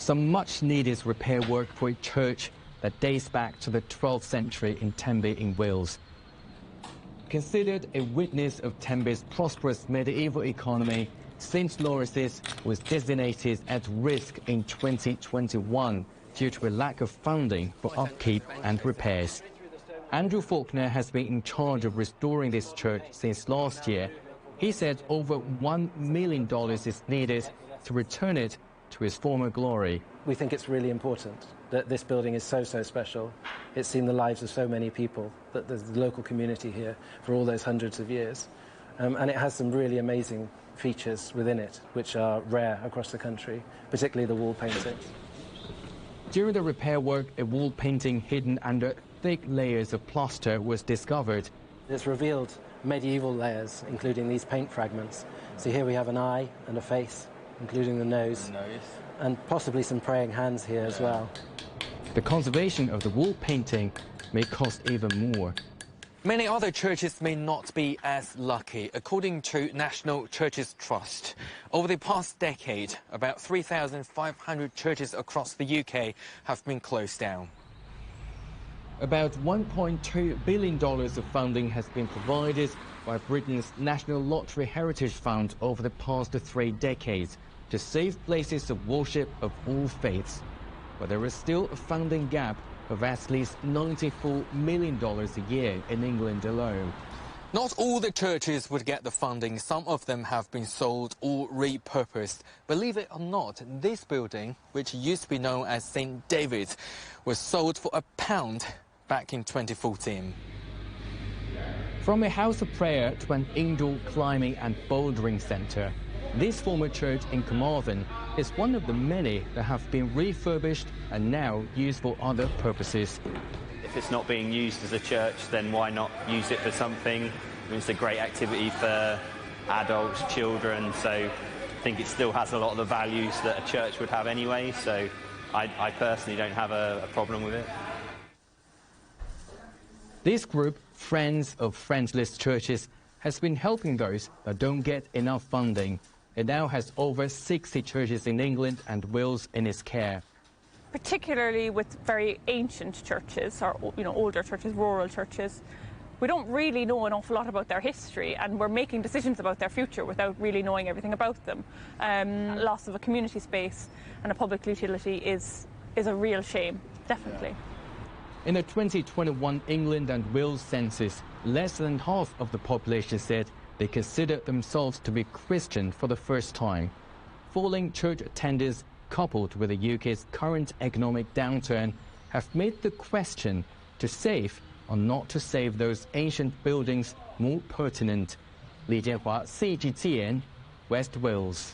Some much-needed repair work for a church that dates back to the 12th century in Tenby in Wales. Considered a witness of Tenby's prosperous medieval economy, St. Lawrence's was designated at risk in 2021 due to a lack of funding for upkeep and repairs. Andrew Faulkner has been in charge of restoring this church since last year. He said over $1 million is needed to return it to its former glory. We think it's really important that this building is so special. It's seen the lives of so many people, that there's the local community here for all those hundreds of years. And it has some really amazing features within it, which are rare across the country, particularly the wall paintings. During the repair work, a wall painting hidden under thick layers of plaster was discovered. It's revealed medieval layers, including these paint fragments. So here we have an eye and a face, including the nose, and possibly some praying hands here as well. The conservation of the wall painting may cost even more. Many other churches may not be as lucky. According to National Churches Trust, over the past decade, about 3,500 churches across the UK have been closed down. About $1.2 billion of funding has been provided by Britain's National Lottery Heritage Fund over the past 3 decades to save places of worship of all faiths. But there is still a funding gap of at least $94 million a year in England alone. Not all the churches would get the funding. Some of them have been sold or repurposed. Believe it or not, this building, which used to be known as St. David's, was sold for £1 back in 2014. From a house of prayer to an indoor climbing and bouldering centre, this former church in Carmarthen is one of the many that have been refurbished and now used for other purposes. If it's not being used as a church, then why not use it for something? I mean, it's a great activity for adults, children, so I think it still has a lot of the values that a church would have anyway, so I personally don't have a problem with it. This group, Friends of Friendless Churches, has been helping those that don't get enough funding. It now has over 60 churches in England and Wales in its care. Particularly with very ancient churches, or older churches, rural churches, we don't really know an awful lot about their history, and we're making decisions about their future without really knowing everything about them. Loss of a community space and a public utility is a real shame, definitely. In the 2021 England and Wales census, less than half of the population said they considered themselves to be Christian for the first time. Falling church attendance, coupled with the UK's current economic downturn, have made the question to save or not to save those ancient buildings more pertinent. Jianhua, CGTN, West Wales.